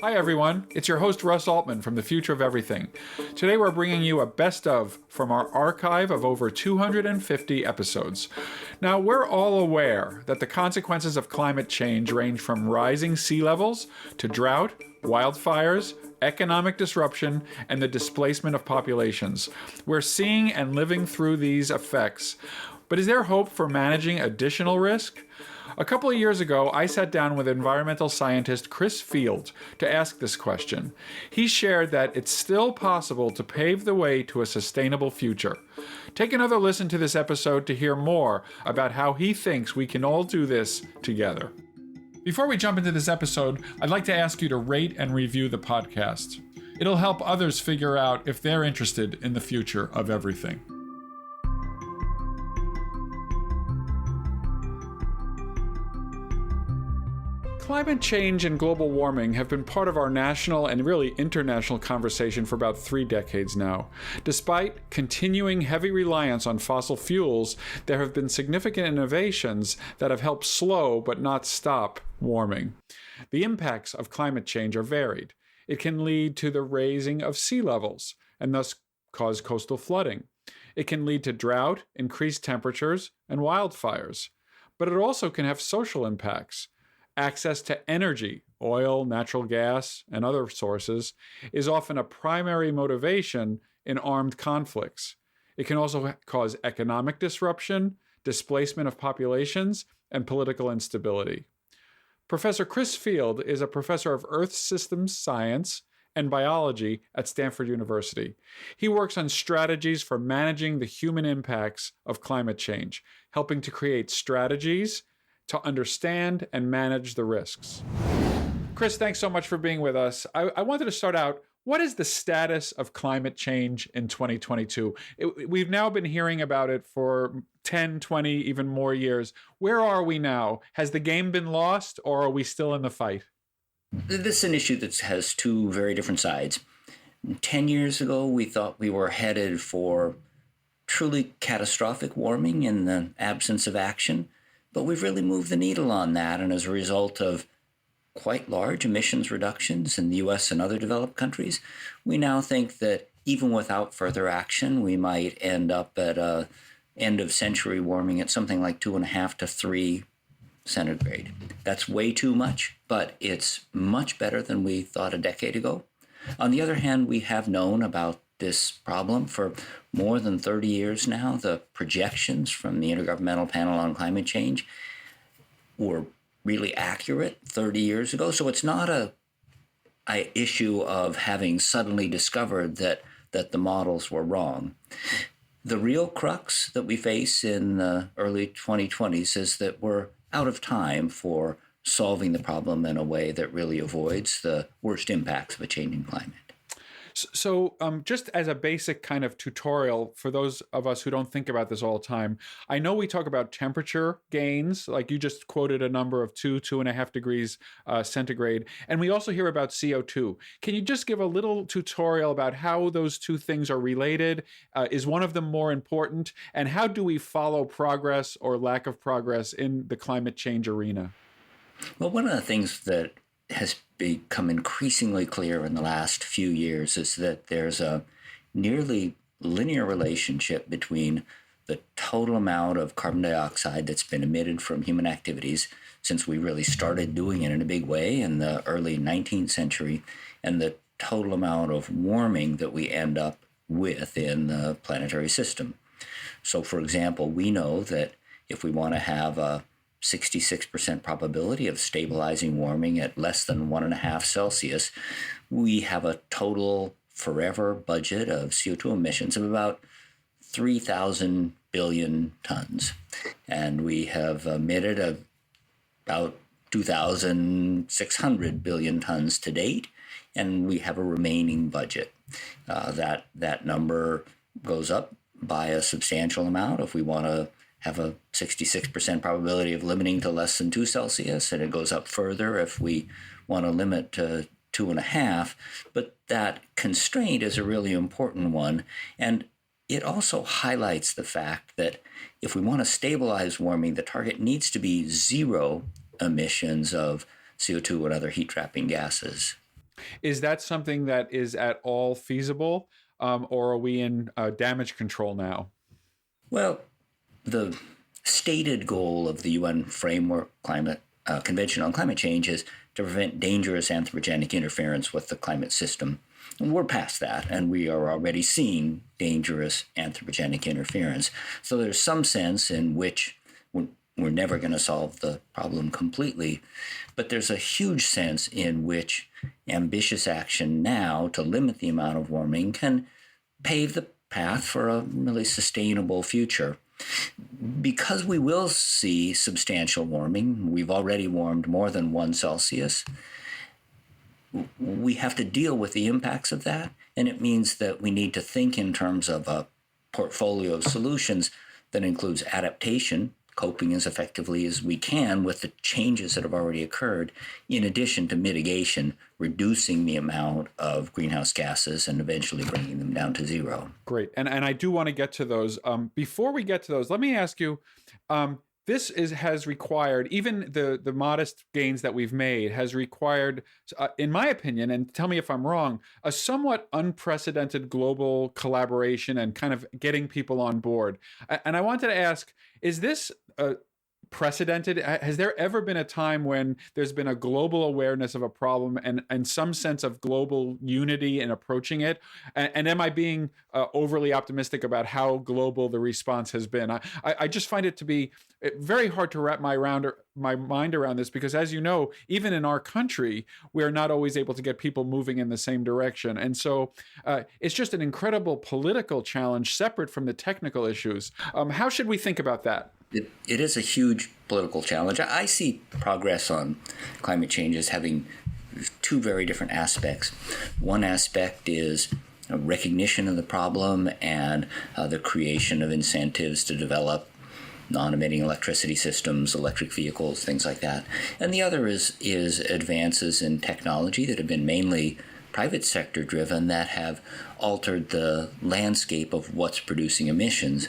Hi everyone, it's your host Russ Altman from The Future of Everything. Today we're bringing you a best of from our archive of over 250 episodes. Now we're all aware that the consequences of climate change range from rising sea levels to drought, wildfires, economic disruption, and the displacement of populations. We're seeing and living through these effects. But is there hope for managing additional risk? A couple of years ago, I sat down with environmental scientist Chris Field to ask this question. He shared that it's still possible to pave the way to a sustainable future. Take another listen to this episode to hear more about how he thinks we can all do this together. Before we jump into this episode, I'd like to ask you to rate and review the podcast. It'll help others figure out if they're interested in the future of everything. Climate change and global warming have been part of our national and really international conversation for about 3 decades now. Despite continuing heavy reliance on fossil fuels, there have been significant innovations that have helped slow but not stop warming. The impacts of climate change are varied. It can lead to the raising of sea levels and thus cause coastal flooding. It can lead to drought, increased temperatures, and wildfires. But it also can have social impacts. Access to energy, oil, natural gas, and other sources, is often a primary motivation in armed conflicts. It can also cause economic disruption, displacement of populations, and political instability. Professor Chris Field is a professor of Earth Systems Science and Biology at Stanford University. He works on strategies for managing the human impacts of climate change, helping to create strategies to understand and manage the risks. Chris, thanks so much for being with us. I wanted to start out, what is the status of climate change in 2022? We've now been hearing about it for 10, 20, even more years. Where are we now? Has the game been lost, or are we still in the fight? This is an issue that has two very different sides. 10 years ago, we thought we were headed for truly catastrophic warming in the absence of action. But we've really moved the needle on that, and as a result of quite large emissions reductions in the US and other developed countries, we now think that even without further action, we might end up at a end of century warming at something like 2.5 to 3 centigrade. That's way too much, but it's much better than we thought a decade ago. On the other hand, we have known about this problem for more than 30 years now. The projections from the Intergovernmental Panel on Climate Change were really accurate 30 years ago. So it's not a issue of having suddenly discovered that the models were wrong. The real crux that we face in the early 2020s is that we're out of time for solving the problem in a way that really avoids the worst impacts of a changing climate. So just as a basic kind of tutorial for those of us who don't think about this all the time, I know we talk about temperature gains, like you just quoted a number of 2.5 degrees centigrade, and we also hear about CO2. Can you just give a little tutorial about how those two things are related? Is one of them more important? And how do we follow progress or lack of progress in the climate change arena? Well, one of the things that has become increasingly clear in the last few years is that there's a nearly linear relationship between the total amount of carbon dioxide that's been emitted from human activities since we really started doing it in a big way in the early 19th century and the total amount of warming that we end up with in the planetary system. So, for example, we know that if we want to have a 66% probability of stabilizing warming at less than 1.5 Celsius, we have a total forever budget of CO2 emissions of about 3,000 billion tons. And we have emitted about 2,600 billion tons to date, and we have a remaining budget. That number goes up by a substantial amount if we want to have a 66% probability of limiting to less than 2 Celsius, and it goes up further if we want to limit to 2.5. But that constraint is a really important one, and it also highlights the fact that if we want to stabilize warming, the target needs to be zero emissions of CO2 and other heat-trapping gases. Is that something that is at all feasible, or are we in damage control now? Well, the stated goal of the UN Framework Climate Convention on Climate Change is to prevent dangerous anthropogenic interference with the climate system. And we're past that, and we are already seeing dangerous anthropogenic interference. So there's some sense in which we're never going to solve the problem completely, but there's a huge sense in which ambitious action now to limit the amount of warming can pave the path for a really sustainable future. Because we will see substantial warming, we've already warmed more than 1 Celsius, we have to deal with the impacts of that. And it means that we need to think in terms of a portfolio of solutions that includes adaptation, coping as effectively as we can with the changes that have already occurred, in addition to mitigation, reducing the amount of greenhouse gases and eventually bringing them down to zero. Great. And I do want to get to those. Before we get to those, let me ask you, has required, even the modest gains that we've made has required, in my opinion, and tell me if I'm wrong, a somewhat unprecedented global collaboration and kind of getting people on board. And I wanted to ask, is this precedented? Has there ever been a time when there's been a global awareness of a problem and some sense of global unity in approaching it? And am I being overly optimistic about how global the response has been? I just find it to be very hard to wrap my mind around this, because, as you know, even in our country, we're not always able to get people moving in the same direction. And so it's just an incredible political challenge separate from the technical issues. How should we think about that? It is a huge political challenge. I see progress on climate change as having two very different aspects. One aspect is a recognition of the problem and the creation of incentives to develop non-emitting electricity systems, electric vehicles, things like that. And the other is advances in technology that have been mainly private sector driven that have altered the landscape of what's producing emissions.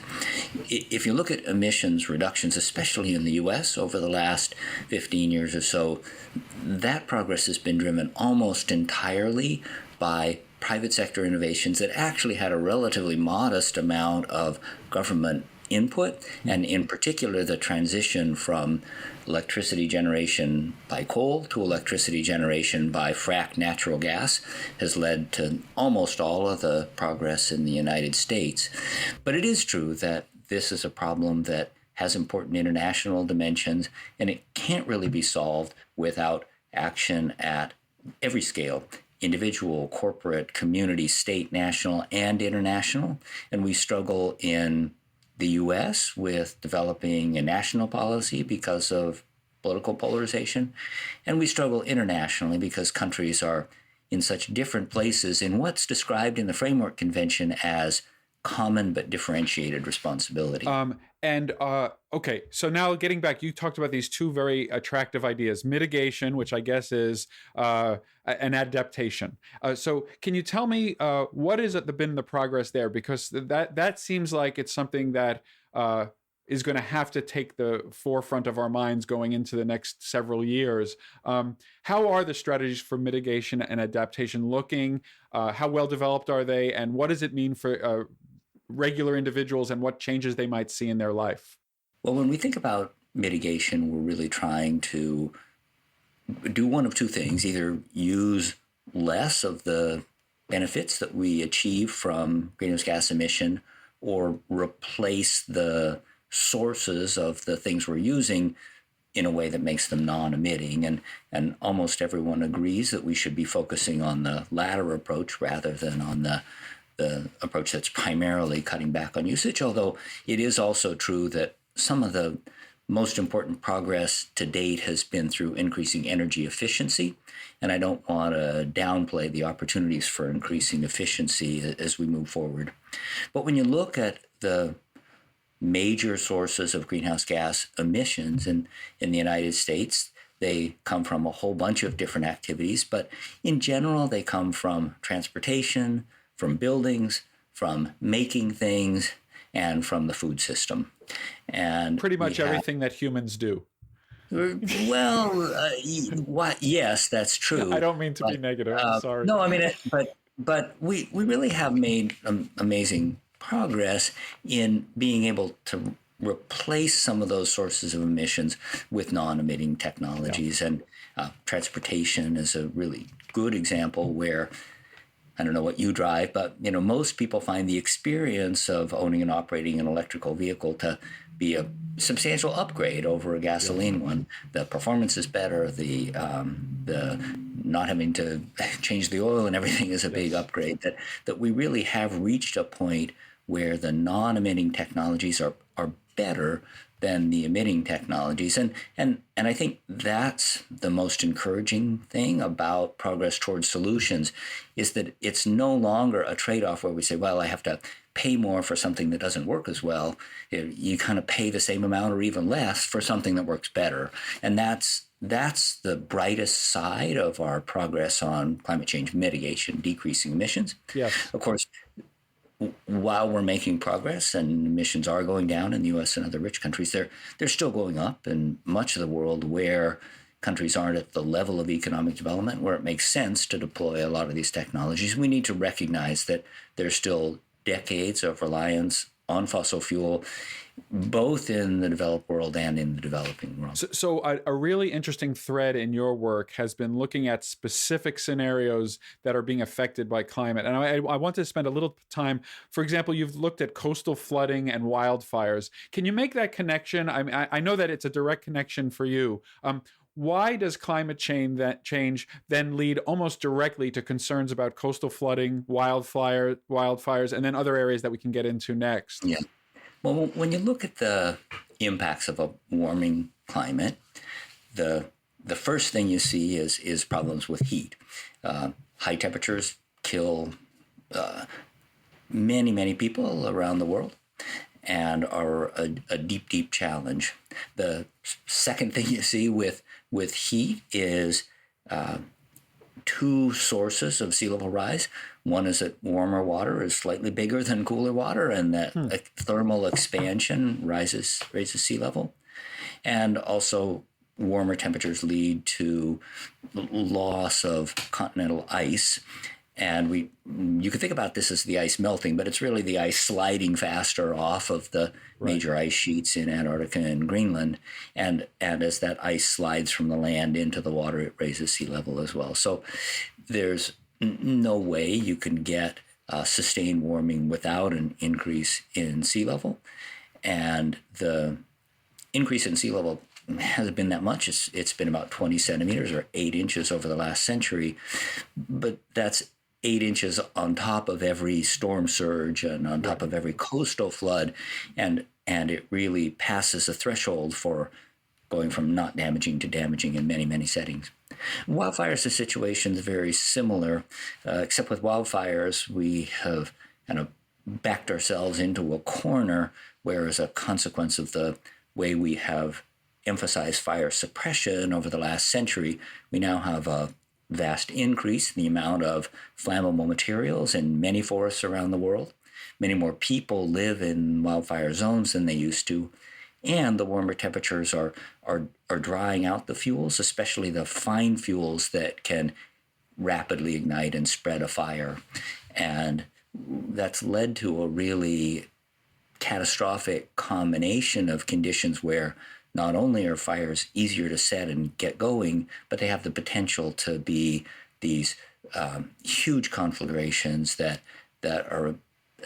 If you look at emissions reductions, especially in the US over the last 15 years or so, that progress has been driven almost entirely by private sector innovations that actually had a relatively modest amount of government input, and in particular the transition from electricity generation by coal to electricity generation by fracked natural gas has led to almost all of the progress in the United States. But it is true that this is a problem that has important international dimensions, and it can't really be solved without action at every scale: individual, corporate, community, state, national, and international. And we struggle in the U.S. with developing a national policy because of political polarization, and we struggle internationally because countries are in such different places in what's described in the Framework Convention as common but differentiated responsibility. Okay, so now getting back, you talked about these two very attractive ideas: mitigation, which I guess is an adaptation. So can you tell me what has been the progress there? Because that seems like it's something that is going to have to take the forefront of our minds going into the next several years. How are the strategies for mitigation and adaptation looking? How well developed are they? And what does it mean for regular individuals and what changes they might see in their life? Well, when we think about mitigation, we're really trying to do one of two things: either use less of the benefits that we achieve from greenhouse gas emission, or replace the sources of the things we're using in a way that makes them non-emitting. And almost everyone agrees that we should be focusing on the latter approach rather than on the approach that's primarily cutting back on usage, although it is also true that some of the most important progress to date has been through increasing energy efficiency, and I don't want to downplay the opportunities for increasing efficiency as we move forward. But when you look at the major sources of greenhouse gas emissions in the United States, they come from a whole bunch of different activities, but in general, they come from transportation, from buildings, from making things, and from the food system. And pretty much everything that humans do. Well, what? Yes, that's I true. don't mean to be But negative. I'm sorry. no, I mean, but we really have made amazing progress in being able to replace some of those sources of emissions with non-emitting Yeah. technologies, and transportation is a really good example where I don't know what you drive, but most people find the experience of owning and operating an electrical vehicle to be a substantial upgrade over a Yes. gasoline one. The performance is better. The not having to change the oil and everything is a big Yes. upgrade. That we really have reached a point where the non-emitting technologies are better than the emitting technologies. And I think that's the most encouraging thing about progress towards solutions, is that it's no longer a trade-off where we say, well, I have to pay more for something that doesn't work as well. You kind of pay the same amount or even less for something that works better. And that's the brightest side of our progress on climate change mitigation, decreasing emissions. Yes. Of course, while we're making progress and emissions are going down in the U.S. and other rich countries, they're still going up in much of the world where countries aren't at the level of economic development where it makes sense to deploy a lot of these technologies. We need to recognize that there's still decades of reliance on fossil fuel, both in the developed world and in the developing world. So a really interesting thread in your work has been looking at specific scenarios that are being affected by climate. And I want to spend a little time, for example, you've looked at coastal flooding and wildfires. Can you make that connection? I know that it's a direct connection for you. Why does climate change then lead almost directly to concerns about coastal flooding, wildfires, and then other areas that we can get into next? Yeah. Well, when you look at the impacts of a warming climate, the the first thing you see is problems with heat. High temperatures kill many people around the world and are a deep challenge. The second thing you see with heat is two sources of sea level rise. One is that warmer water is slightly bigger than cooler water, and that thermal expansion raises sea level. And also, warmer temperatures lead to loss of continental ice. And you can think about this as the ice melting, but it's really the ice sliding faster off of the major ice sheets in Antarctica and Greenland. And as that ice slides from the land into the water, it raises sea level as well. So there's no way you can get sustained warming without an increase in sea level. And the increase in sea level hasn't been that much. It's been about 20 centimeters or 8 inches over the last century. But that's 8 inches on top of every storm surge and on top of every coastal flood. And it really passes a threshold for going from not damaging to damaging in many settings. Wildfires, the situation is very similar, except with wildfires, we have kind of backed ourselves into a corner where, as a consequence of the way we have emphasized fire suppression over the last century, we now have a vast increase in the amount of flammable materials in many forests around the world. Many more people live in wildfire zones than they used to. And the warmer temperatures are drying out the fuels, especially the fine fuels that can rapidly ignite and spread a fire. And that's led to a really catastrophic combination of conditions where not only are fires easier to set and get going, but they have the potential to be these huge conflagrations that are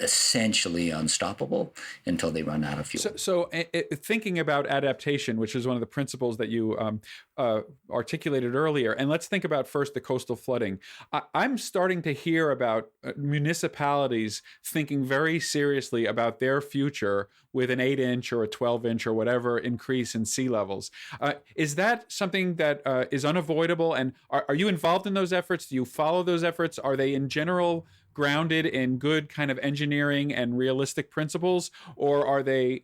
essentially unstoppable until they run out of fuel. So thinking about adaptation, which is one of the principles that you articulated earlier, and let's think about first the coastal flooding. I'm starting to hear about municipalities thinking very seriously about their future with an 8-inch or a 12-inch or whatever increase in sea levels. Is that something that is unavoidable? And are you involved in those efforts? Do you follow those efforts? Are they in general grounded in good kind of engineering and realistic principles, or are they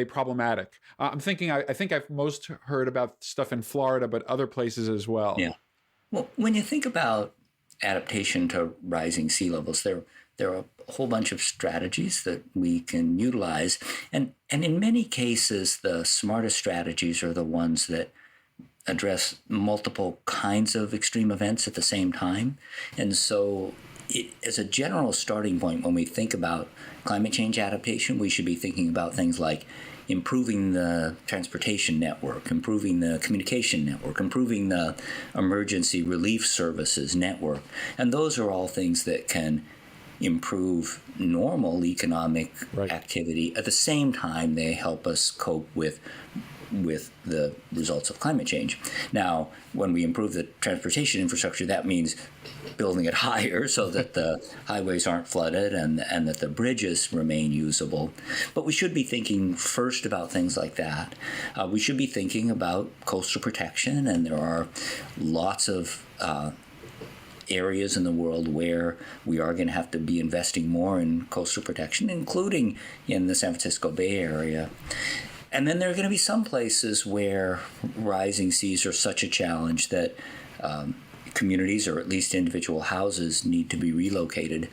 problematic? I'm thinking. I think I've most heard about stuff in Florida, but other places as well. Yeah. Well, when you think about adaptation to rising sea levels, there there are a whole bunch of strategies that we can utilize. And in many cases, the smartest strategies are the ones that address multiple kinds of extreme events at the same time. And so as a general starting point, when we think about climate change adaptation, we should be thinking about things like improving the transportation network, improving the communication network, improving the emergency relief services network. And those are all things that can improve normal economic activity. At the same time, they help us cope with the results of climate change. Now, when we improve the transportation infrastructure, that means building it higher so that the highways aren't flooded and that the bridges remain usable. But we should be thinking first about things like that. We should be thinking about coastal protection, and there are lots of areas in the world where we are going to have to be investing more in coastal protection, including in the San Francisco Bay Area. And then there are going to be some places where rising seas are such a challenge that communities, or at least individual houses, need to be relocated.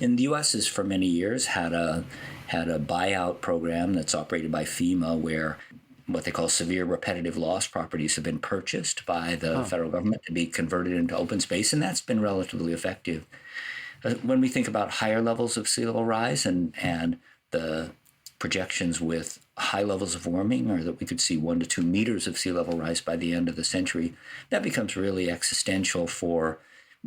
In the U.S. has for many years had a buyout program that's operated by FEMA, where what they call severe repetitive loss properties have been purchased by the federal government to be converted into open space, and that's been relatively effective. When we think about higher levels of sea level rise and the projections with high levels of warming, or that we could see 1 to 2 meters of sea level rise by the end of the century, that becomes really existential for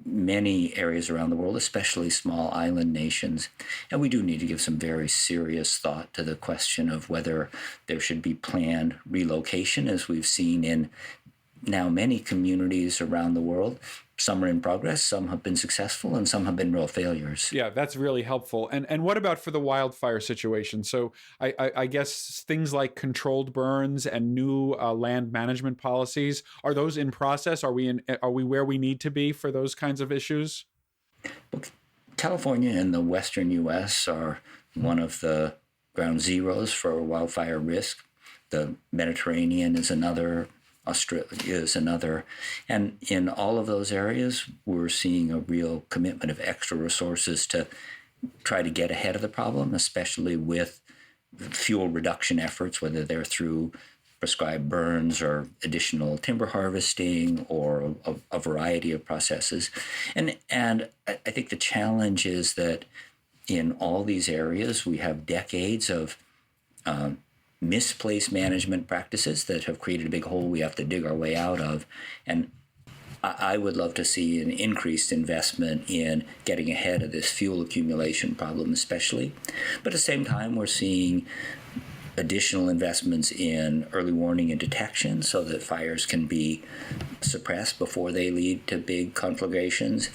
many areas around the world, especially small island nations. And we do need to give some very serious thought to the question of whether there should be planned relocation, as we've seen in now many communities around the world. Some are in progress, some have been successful, and some have been real failures. Yeah, that's really helpful. And what about for the wildfire situation? So I guess things like controlled burns and new land management policies, are those in process? Are we where we need to be for those kinds of issues? Well, California and the western U.S. are one of the ground zeros for wildfire risk. The Mediterranean is another. Australia is another. And in all of those areas, we're seeing a real commitment of extra resources to try to get ahead of the problem, especially with fuel reduction efforts, whether they're through prescribed burns or additional timber harvesting or a variety of processes. And I think the challenge is that in all these areas, we have decades of misplaced management practices that have created a big hole we have to dig our way out of. And I would love to see an increased investment in getting ahead of this fuel accumulation problem, especially. But at the same time, we're seeing additional investments in early warning and detection so that fires can be suppressed before they lead to big conflagrations,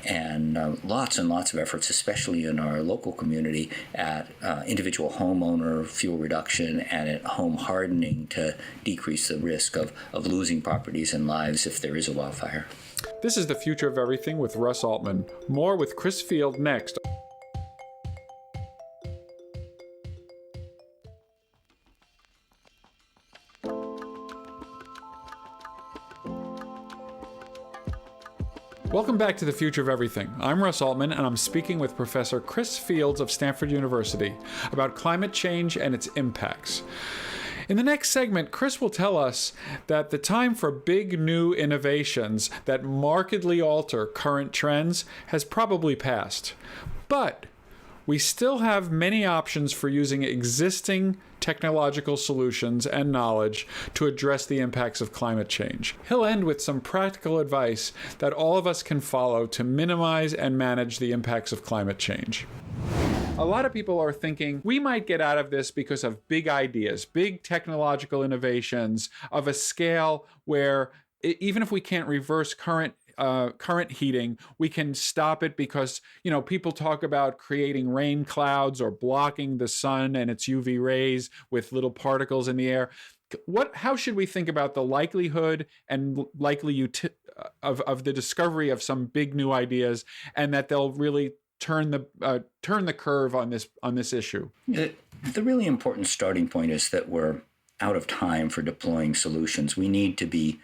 and lots and lots of efforts, especially in our local community, at individual homeowner fuel reduction and at home hardening to decrease the risk of losing properties and lives if there is a wildfire. This is The Future of Everything with Russ Altman. More with Chris Field next. Welcome back to The Future of Everything. I'm Russ Altman, and I'm speaking with Professor Chris Fields of Stanford University about climate change and its impacts. In the next segment, Chris will tell us that the time for big new innovations that markedly alter current trends has probably passed. But we still have many options for using existing technological solutions and knowledge to address the impacts of climate change. He'll end with some practical advice that all of us can follow to minimize and manage the impacts of climate change. A lot of people are thinking we might get out of this because of big ideas, big technological innovations of a scale where even if we can't reverse current heating, we can stop it because, people talk about creating rain clouds or blocking the sun and its UV rays with little particles in the air. How should we think about the likelihood and of the discovery of some big new ideas, and that they'll really turn the curve on this issue? The really important starting point is that we're out of time for deploying solutions. We need to be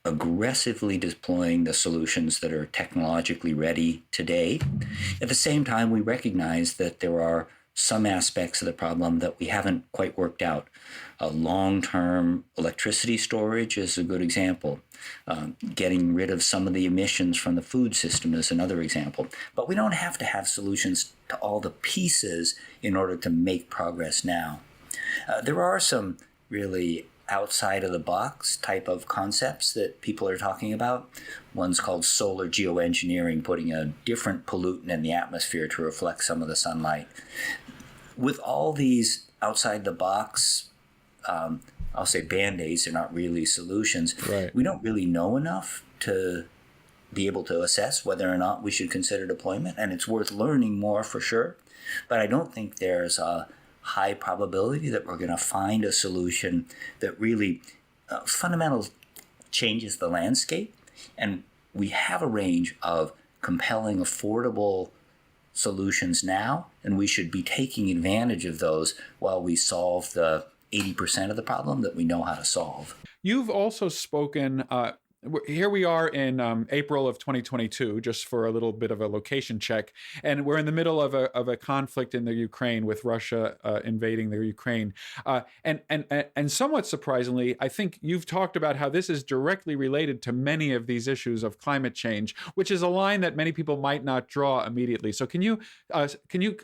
aggressively deploying the solutions that are technologically ready today. At the same time, we recognize that there are some aspects of the problem that we haven't quite worked out. Long-term electricity storage is a good example. Getting rid of some of the emissions from the food system is another example. But we don't have to have solutions to all the pieces in order to make progress now. There are some really outside of the box type of concepts that people are talking about. One's called solar geoengineering, putting a different pollutant in the atmosphere to reflect some of the sunlight. With all these outside the box, I'll say band-aids, they're not really solutions. Right. We don't really know enough to be able to assess whether or not we should consider deployment, and it's worth learning more for sure. But I don't think there's a high probability that we're going to find a solution that really fundamentally changes the landscape. And we have a range of compelling, affordable solutions now, and we should be taking advantage of those while we solve the 80% of the problem that we know how to solve. You've also spoken, here we are in April of 2022, just for a little bit of a location check, and we're in the middle of a conflict in the Ukraine with Russia invading the Ukraine. And somewhat surprisingly, I think you've talked about how this is directly related to many of these issues of climate change, which is a line that many people might not draw immediately. So can you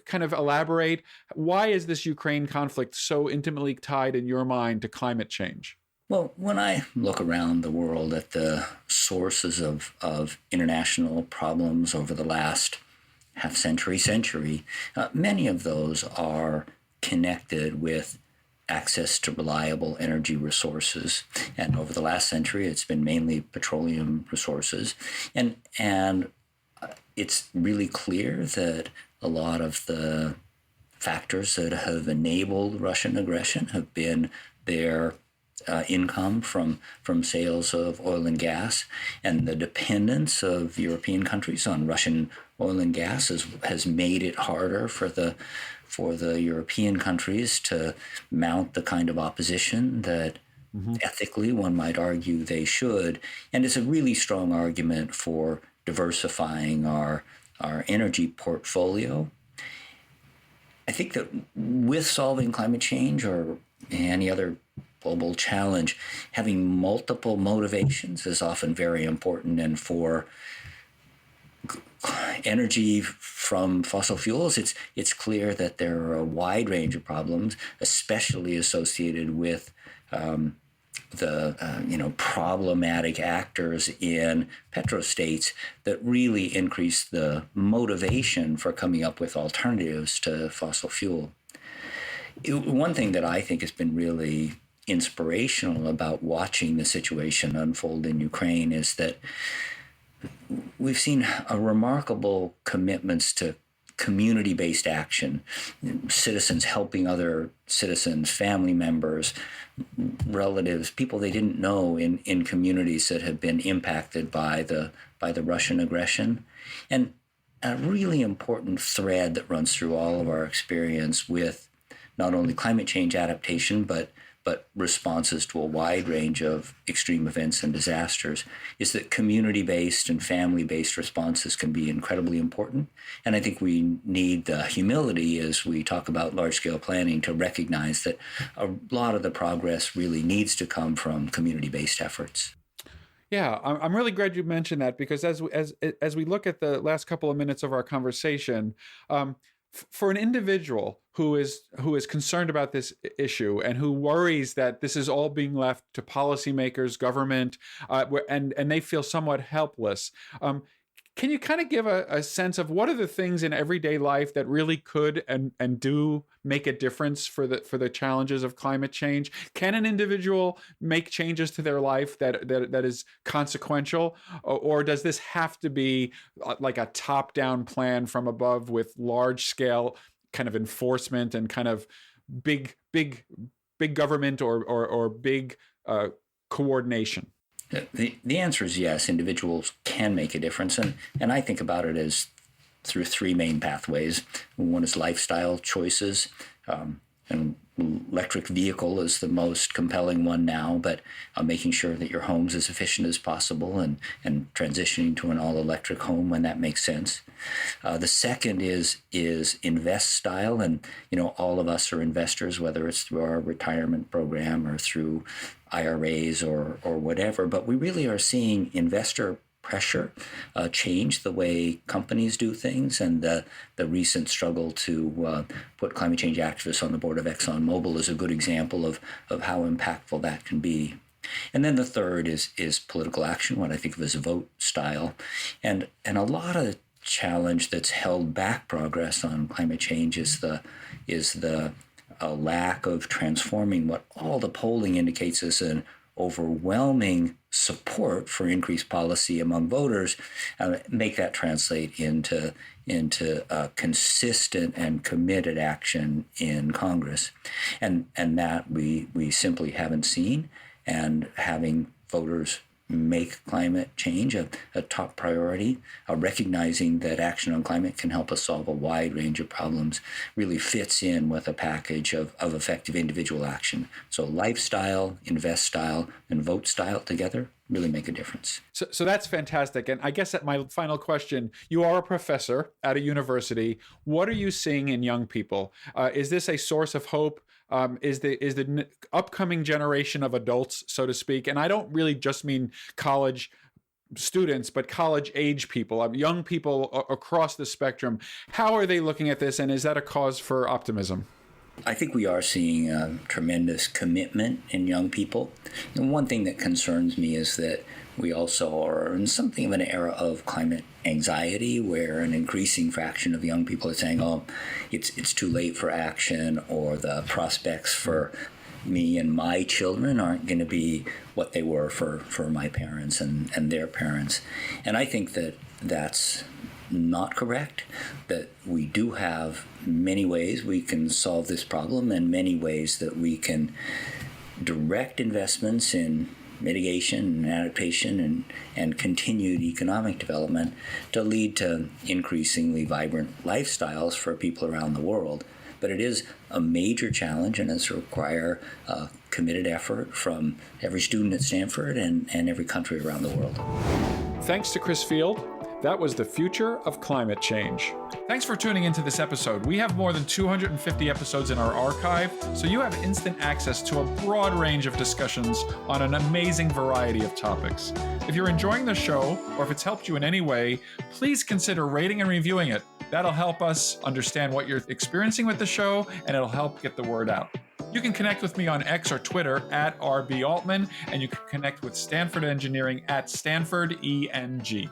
kind of elaborate? Why is this Ukraine conflict so intimately tied in your mind to climate change? Well, when I look around the world at the sources of international problems over the last half century, many of those are connected with access to reliable energy resources. And over the last century, it's been mainly petroleum resources. And it's really clear that a lot of the factors that have enabled Russian aggression have been their income from sales of oil and gas, and the dependence of European countries on Russian oil and gas has made it harder for the European countries to mount the kind of opposition that ethically one might argue they should. And it's a really strong argument for diversifying our energy portfolio. I think that with solving climate change or any other global challenge, having multiple motivations is often very important. And for energy from fossil fuels, it's clear that there are a wide range of problems, especially associated with the problematic actors in petrostates that really increase the motivation for coming up with alternatives to fossil fuel. One thing that I think has been really inspirational about watching the situation unfold in Ukraine is that we've seen a remarkable commitments to community-based action, citizens helping other citizens, family members, relatives, people they didn't know in communities that have been impacted by the Russian aggression. And a really important thread that runs through all of our experience with not only climate change adaptation, but responses to a wide range of extreme events and disasters is that community-based and family-based responses can be incredibly important. And I think we need the humility as we talk about large-scale planning to recognize that a lot of the progress really needs to come from community-based efforts. Yeah, I'm really glad you mentioned that, because as we look at the last couple of minutes of our conversation, for an individual who is concerned about this issue and who worries that this is all being left to policymakers, government, and they feel somewhat helpless, can you kind of give a sense of what are the things in everyday life that really could and do make a difference for the challenges of climate change? Can an individual make changes to their life that is consequential, or does this have to be like a top-down plan from above with large-scale kind of enforcement and kind of big government or big coordination? The answer is yes, individuals can make a difference. And I think about it as through three main pathways. One is lifestyle choices. And electric vehicle is the most compelling one now, but making sure that your home's as efficient as possible and transitioning to an all-electric home when that makes sense. The second is invest style, and all of us are investors, whether it's through our retirement program or through IRAs or whatever. But we really are seeing investor pressure change the way companies do things, and the recent struggle to put climate change activists on the board of ExxonMobil is a good example of how impactful that can be. And then the third is political action, what I think of as a vote style, and a lot of the challenge that's held back progress on climate change is the lack of transforming what all the polling indicates as an overwhelming support for increased policy among voters, make that translate into consistent and committed action in Congress, and that we simply haven't seen. And having voters make climate change a top priority, recognizing that action on climate can help us solve a wide range of problems, really fits in with a package of effective individual action. So lifestyle, invest style, and vote style together really make a difference. So that's fantastic. And I guess that my final question, you are a professor at a university. What are you seeing in young people? Is this a source of hope? Is the upcoming generation of adults, so to speak, and I don't really just mean college students, but college age people, young people across the spectrum, how are they looking at this, and is that a cause for optimism? I think we are seeing a tremendous commitment in young people. And one thing that concerns me is that we also are in something of an era of climate anxiety, where an increasing fraction of young people are saying, oh, it's too late for action, or the prospects for me and my children aren't going to be what they were for my parents and their parents. And I think that that's not correct, that we do have many ways we can solve this problem, and many ways that we can direct investments in mitigation and adaptation and continued economic development to lead to increasingly vibrant lifestyles for people around the world. But it is a major challenge, and it's require committed effort from every student at Stanford and every country around the world. Thanks to Chris Field. That was The Future of Climate Change. Thanks for tuning into this episode. We have more than 250 episodes in our archive, so you have instant access to a broad range of discussions on an amazing variety of topics. If you're enjoying the show, or if it's helped you in any way, please consider rating and reviewing it. That'll help us understand what you're experiencing with the show, and it'll help get the word out. You can connect with me on X or Twitter @RBAltman, and you can connect with Stanford Engineering @StanfordENG.